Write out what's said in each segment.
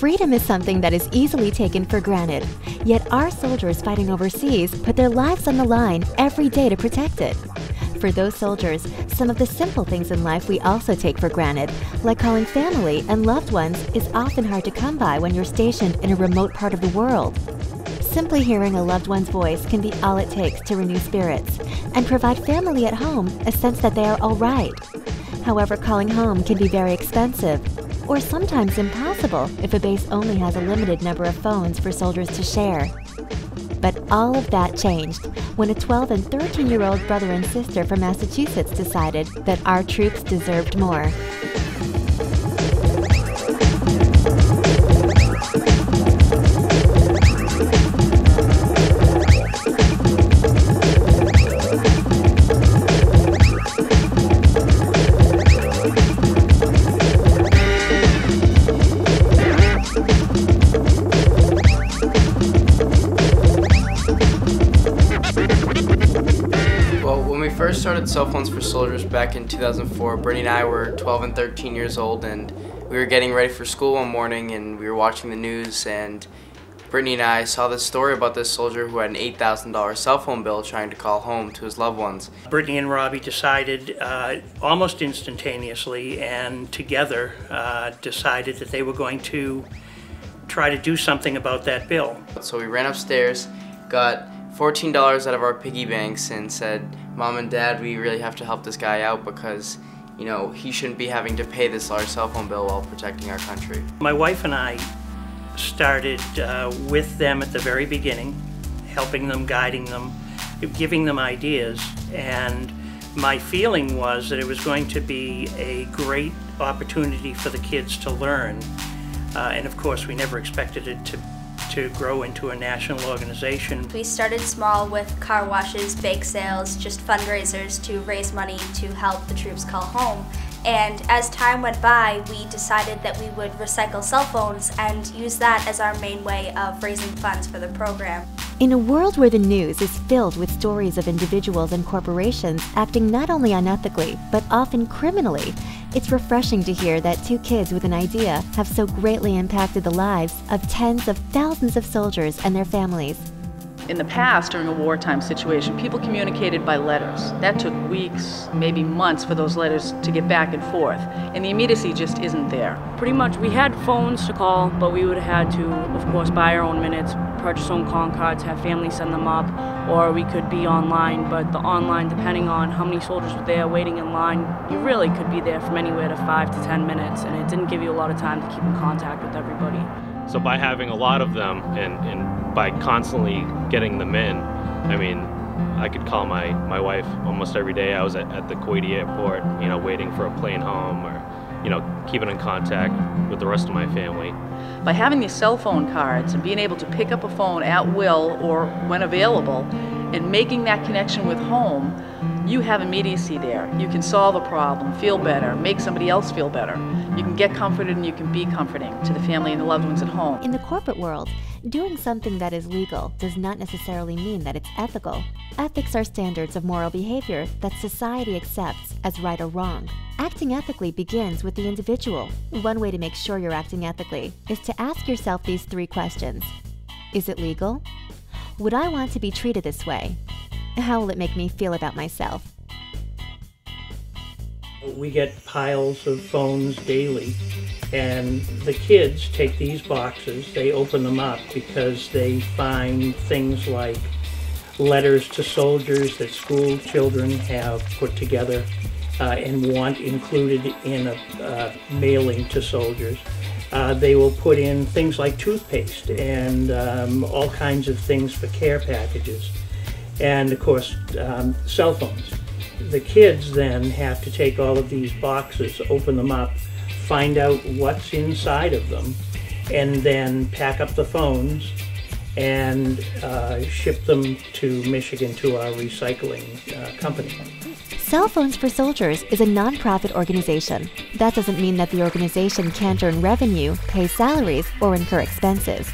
Freedom is something that is easily taken for granted, yet our soldiers fighting overseas put their lives on the line every day to protect it. For those soldiers, some of the simple things in life we also take for granted, like calling family and loved ones, is often hard to come by when you're stationed in a remote part of the world. Simply hearing a loved one's voice can be all it takes to renew spirits and provide family at home a sense that they are all right. However, calling home can be very expensive, or sometimes impossible if a base only has a limited number of phones for soldiers to share. But all of that changed when a 12 and 13-year-old brother and sister from Massachusetts decided that our troops deserved more. When we first started Cell Phones for Soldiers back in 2004, Brittany and I were 12 and 13 years old, and we were getting ready for school one morning, and we were watching the news, and Brittany and I saw this story about this soldier who had an $8,000 cell phone bill trying to call home to his loved ones. Brittany and Robbie decided almost instantaneously and together decided that they were going to try to do something about that bill. So we ran upstairs, got $14 out of our piggy banks and said, "Mom and Dad, we really have to help this guy out because, you know, he shouldn't be having to pay this large cell phone bill while protecting our country." My wife and I started with them at the very beginning, helping them, guiding them, giving them ideas, and my feeling was that it was going to be a great opportunity for the kids to learn. And of course, we never expected it to grow into a national organization. We started small with car washes, bake sales, just fundraisers to raise money to help the troops call home. And as time went by, we decided that we would recycle cell phones and use that as our main way of raising funds for the program. In a world where the news is filled with stories of individuals and corporations acting not only unethically, but often criminally, it's refreshing to hear that two kids with an idea have so greatly impacted the lives of tens of thousands of soldiers and their families. In the past, during a wartime situation, people communicated by letters. That took weeks, maybe months for those letters to get back and forth, and the immediacy just isn't there. Pretty much, we had phones to call, but we would have had to, of course, buy our own minutes, purchase our own call cards, have family send them up, or we could be online, but the online, depending on how many soldiers were there waiting in line, you really could be there from anywhere to 5 to 10 minutes, and it didn't give you a lot of time to keep in contact with everybody. So by having a lot of them and by constantly getting them in, I mean, I could call my wife almost every day. I was at the Kuwaiti airport, you know, waiting for a plane home, or, you know, keeping in contact with the rest of my family. By having these cell phone cards and being able to pick up a phone at will or when available and making that connection with home, you have immediacy there. You can solve a problem, feel better, make somebody else feel better. You can get comforted and you can be comforting to the family and the loved ones at home. In the corporate world, doing something that is legal does not necessarily mean that it's ethical. Ethics are standards of moral behavior that society accepts as right or wrong. Acting ethically begins with the individual. One way to make sure you're acting ethically is to ask yourself these 3 questions. Is it legal? Would I want to be treated this way? How will it make me feel about myself? We get piles of phones daily, and the kids take these boxes, they open them up because they find things like letters to soldiers that school children have put together and want included in a mailing to soldiers. They will put in things like toothpaste and all kinds of things for care packages. And of course, cell phones. The kids then have to take all of these boxes, open them up, find out what's inside of them, and then pack up the phones and ship them to Michigan to our recycling company. Cell Phones for Soldiers is a non-profit organization. That doesn't mean that the organization can't earn revenue, pay salaries, or incur expenses.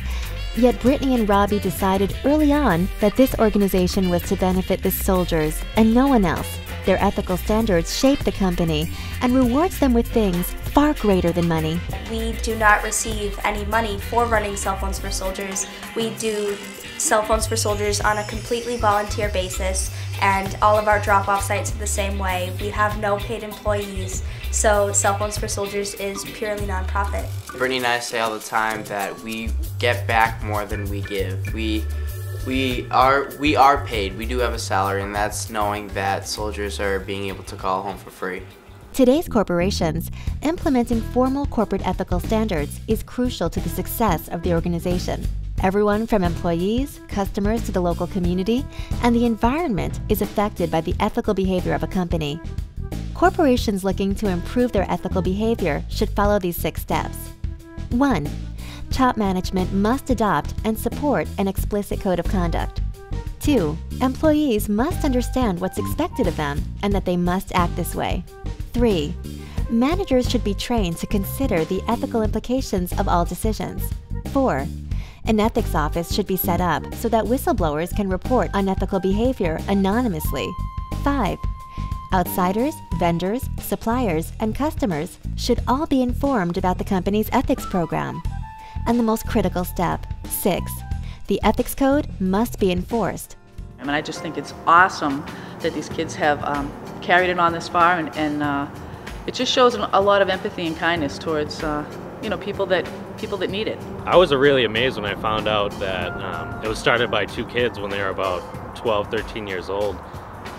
Yet Brittany and Robbie decided early on that this organization was to benefit the soldiers and no one else. Their ethical standards shape the company and rewards them with things far greater than money. We do not receive any money for running Cell Phones for Soldiers. We do Cell Phones for Soldiers on a completely volunteer basis, and all of our drop-off sites are the same way. We have no paid employees, so Cell Phones for Soldiers is purely nonprofit. Brittany and I say all the time that we get back more than we give. We are paid. We do have a salary, and that's knowing that soldiers are being able to call home for free. Today's corporations, implementing formal corporate ethical standards is crucial to the success of the organization. Everyone from employees, customers to the local community, and the environment is affected by the ethical behavior of a company. Corporations looking to improve their ethical behavior should follow these 6 steps. 1. Top management must adopt and support an explicit code of conduct. 2. Employees must understand what's expected of them and that they must act this way. 3. Managers should be trained to consider the ethical implications of all decisions. 4. An ethics office should be set up so that whistleblowers can report unethical behavior anonymously. 5. Outsiders, vendors, suppliers, and customers should all be informed about the company's ethics program. And the most critical step, 6. The ethics code must be enforced. I mean, I just think it's awesome that these kids have carried it on this far, and it just shows a lot of empathy and kindness towards people that need it. I was really amazed when I found out that it was started by 2 kids when they were about 12, 13 years old.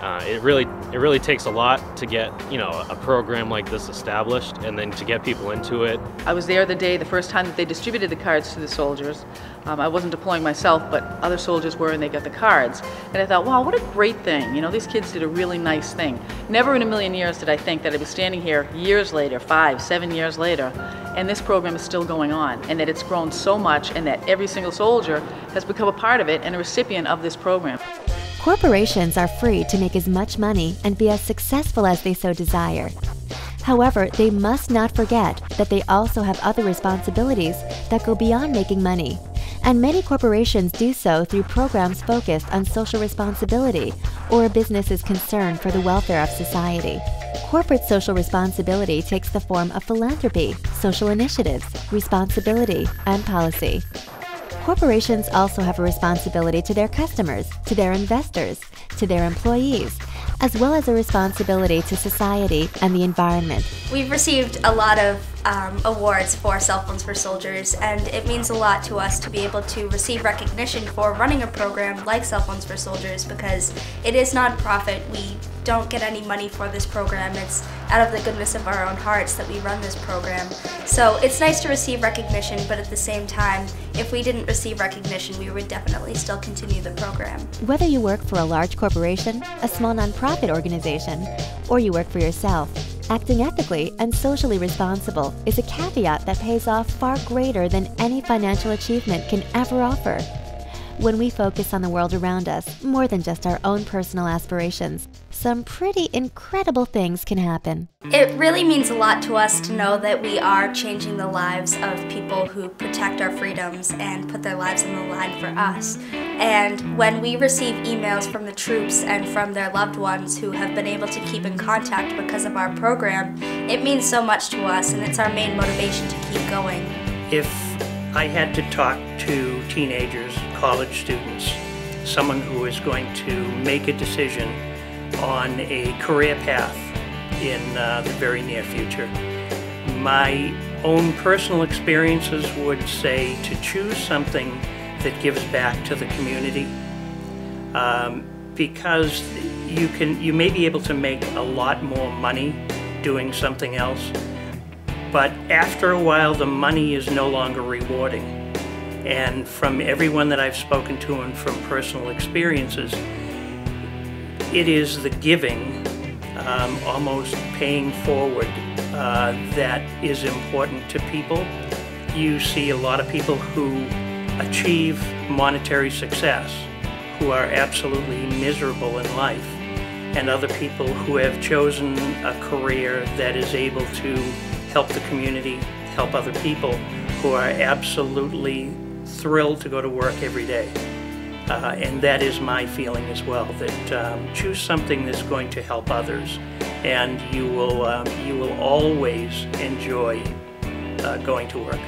It really takes a lot to get a program like this established, and then to get people into it. I was there the first time that they distributed the cards to the soldiers. I wasn't deploying myself, but other soldiers were, and they got the cards. And I thought, wow, what a great thing. These kids did a really nice thing. Never in a million years did I think that I'd be standing here years later, 5, 7 years later, and this program is still going on, and that it's grown so much, and that every single soldier has become a part of it and a recipient of this program. Corporations are free to make as much money and be as successful as they so desire. However, they must not forget that they also have other responsibilities that go beyond making money. And many corporations do so through programs focused on social responsibility or a business's concern for the welfare of society. Corporate social responsibility takes the form of philanthropy, social initiatives, responsibility, and policy. Corporations also have a responsibility to their customers, to their investors, to their employees, as well as a responsibility to society and the environment. We've received a lot of awards for Cell Phones for Soldiers, and it means a lot to us to be able to receive recognition for running a program like Cell Phones for Soldiers, because it is nonprofit. We don't get any money for this program. It's out of the goodness of our own hearts that we run this program. So it's nice to receive recognition, but at the same time, if we didn't receive recognition, we would definitely still continue the program. Whether you work for a large corporation, a small nonprofit organization, or you work for yourself, acting ethically and socially responsible is a caveat that pays off far greater than any financial achievement can ever offer. When we focus on the world around us, more than just our own personal aspirations, some pretty incredible things can happen. It really means a lot to us to know that we are changing the lives of people who protect our freedoms and put their lives on the line for us. And when we receive emails from the troops and from their loved ones who have been able to keep in contact because of our program, it means so much to us, and it's our main motivation to keep going. If I had to talk to teenagers, college students, someone who is going to make a decision on a career path in the very near future, my own personal experiences would say to choose something that gives back to the community, because you may be able to make a lot more money doing something else, but after a while the money is no longer rewarding. And from everyone that I've spoken to and from personal experiences, it is the giving, almost paying forward, that is important to people. You see a lot of people who achieve monetary success who are absolutely miserable in life, and other people who have chosen a career that is able to help the community, help other people, who are absolutely thrilled to go to work every day. And that is my feeling as well, that choose something that's going to help others, and you will always enjoy going to work.